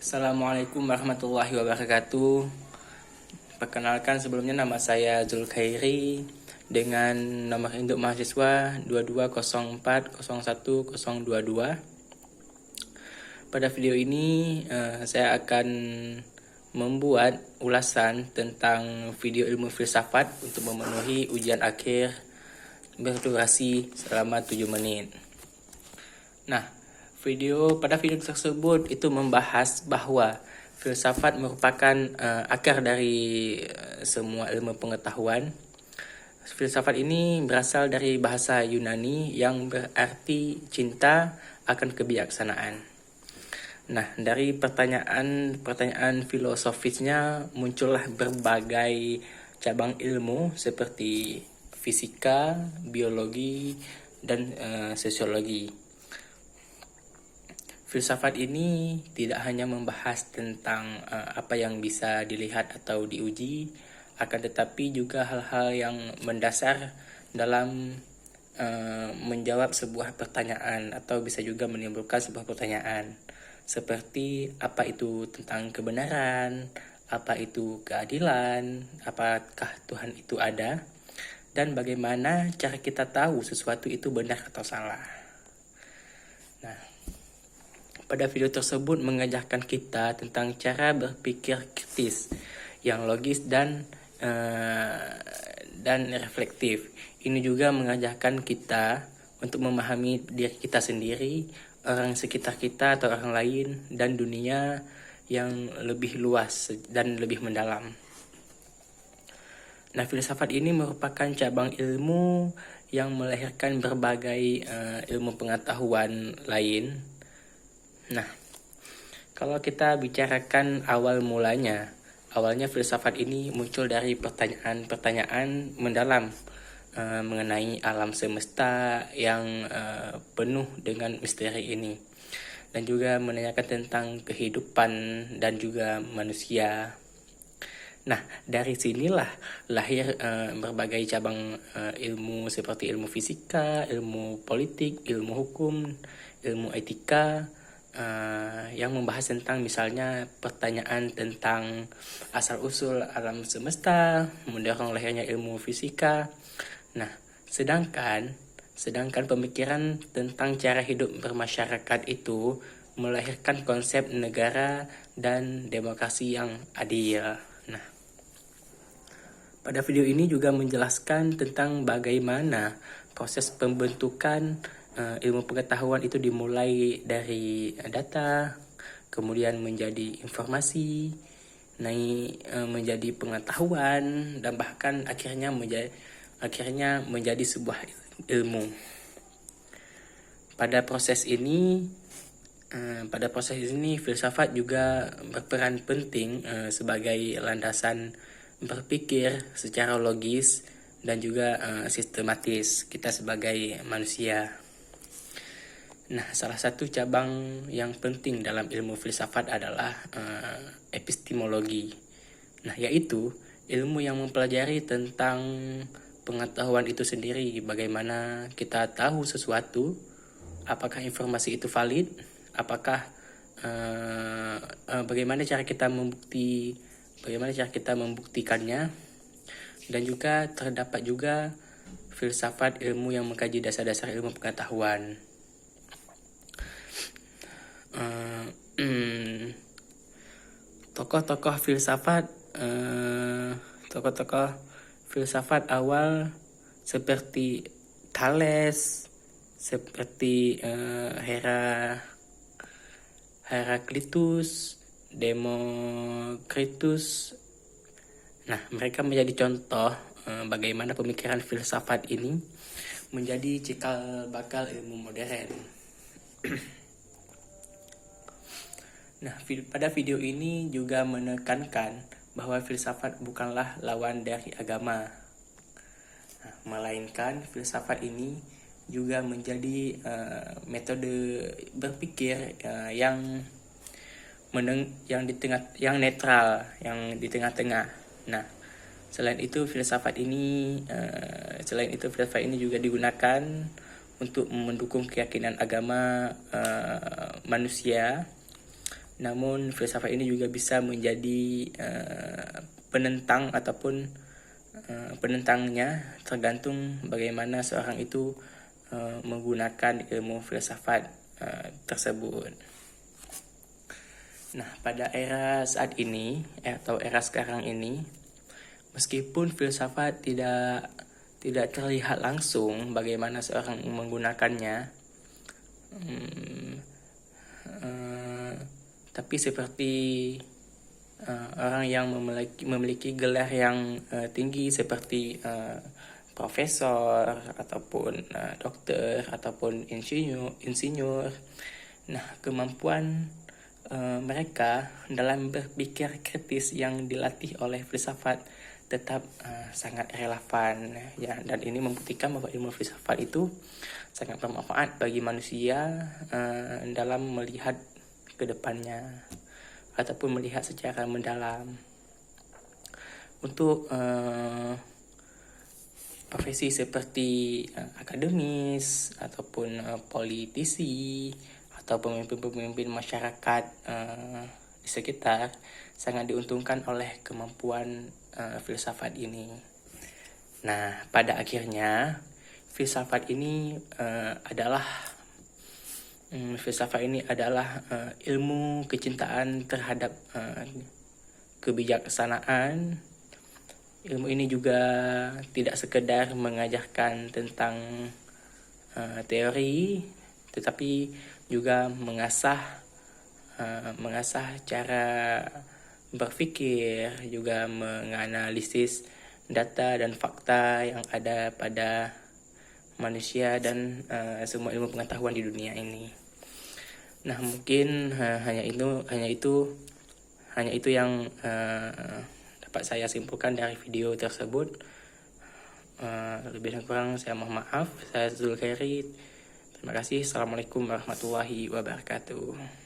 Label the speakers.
Speaker 1: Assalamualaikum warahmatullahi wabarakatuh. Perkenalkan sebelumnya nama saya Zulkhairi dengan nomor induk mahasiswa 2204010022. Pada video ini saya akan membuat ulasan tentang video ilmu filsafat untuk memenuhi ujian akhir berdurasi selama 7 menit. Nah, pada video tersebut itu membahas bahwa filsafat merupakan akar dari semua ilmu pengetahuan. Filsafat ini berasal dari bahasa Yunani yang berarti cinta akan kebijaksanaan. Nah, dari pertanyaan filosofisnya muncullah berbagai cabang ilmu seperti fisika, biologi, dan sosiologi. Filsafat ini tidak hanya membahas tentang apa yang bisa dilihat atau diuji, akan tetapi juga hal-hal yang mendasar dalam menjawab sebuah pertanyaan atau bisa juga menimbulkan sebuah pertanyaan. Seperti apa itu tentang kebenaran, apa itu keadilan, apakah Tuhan itu ada, dan bagaimana cara kita tahu sesuatu itu benar atau salah. Nah, pada video tersebut mengajarkan kita tentang cara berpikir kritis yang logis dan reflektif. Ini juga mengajarkan kita untuk memahami diri kita sendiri, orang sekitar kita atau orang lain, dan dunia yang lebih luas dan lebih mendalam. Nah, filsafat ini merupakan cabang ilmu yang melahirkan berbagai ilmu pengetahuan lain. Nah, kalau kita bicarakan awalnya filsafat ini muncul dari pertanyaan-pertanyaan mendalam mengenai alam semesta yang penuh dengan misteri ini, dan juga menanyakan tentang kehidupan dan juga manusia. Nah, dari sinilah lahir berbagai cabang ilmu seperti ilmu fisika, ilmu politik, ilmu hukum, ilmu etika, yang membahas tentang misalnya pertanyaan tentang asal-usul alam semesta, mendorong lahirnya ilmu fisika. Nah, sedangkan pemikiran tentang cara hidup bermasyarakat itu melahirkan konsep negara dan demokrasi yang adil. Nah, pada video ini juga menjelaskan tentang bagaimana proses pembentukan ilmu pengetahuan itu dimulai dari data, kemudian menjadi informasi, menjadi pengetahuan, dan bahkan akhirnya menjadi sebuah ilmu. Pada proses ini filsafat juga berperan penting sebagai landasan berpikir secara logis dan juga sistematis kita sebagai manusia. Nah, salah satu cabang yang penting dalam ilmu filsafat adalah epistemologi. Nah, yaitu ilmu yang mempelajari tentang pengetahuan itu sendiri, bagaimana kita tahu sesuatu, apakah informasi itu valid, bagaimana cara kita membuktikannya, dan juga terdapat juga filsafat ilmu yang mengkaji dasar-dasar ilmu pengetahuan. Tokoh-tokoh filsafat awal seperti Thales, seperti Heraklitus, Demokritus. Nah, mereka menjadi contoh bagaimana pemikiran filsafat ini menjadi cikal bakal ilmu modern. Nah, pada video ini juga menekankan bahwa filsafat bukanlah lawan dari agama. Nah, melainkan filsafat ini juga menjadi metode berpikir yang netral, yang di tengah-tengah. Nah, selain itu filsafat ini juga digunakan untuk mendukung keyakinan agama manusia Namun filsafat ini juga bisa menjadi penentang ataupun penentangnya, tergantung bagaimana seorang itu menggunakan ilmu filsafat tersebut. Nah, pada era saat ini atau era sekarang ini, meskipun filsafat tidak terlihat langsung bagaimana seorang menggunakannya, tapi seperti orang yang memiliki gelar yang tinggi seperti profesor ataupun dokter ataupun insinyur. Nah, kemampuan mereka dalam berpikir kritis yang dilatih oleh filsafat tetap sangat relevan ya, dan ini membuktikan bahwa ilmu filsafat itu sangat bermanfaat bagi manusia dalam melihat ke depannya ataupun melihat secara mendalam. Untuk profesi seperti akademis ataupun politisi atau pemimpin-pemimpin masyarakat di sekitar sangat diuntungkan oleh kemampuan filsafat ini. Nah, pada akhirnya filsafat ini adalah ilmu kecintaan terhadap kebijaksanaan. Ilmu ini juga tidak sekedar mengajarkan tentang teori, tetapi juga mengasah cara berpikir, juga menganalisis data dan fakta yang ada pada manusia dan semua ilmu pengetahuan di dunia ini. Nah, mungkin hanya itu yang dapat saya simpulkan dari video tersebut. Lebih dan kurang saya mohon maaf. Saya Zulkhairi. Terima kasih. Assalamualaikum warahmatullahi wabarakatuh.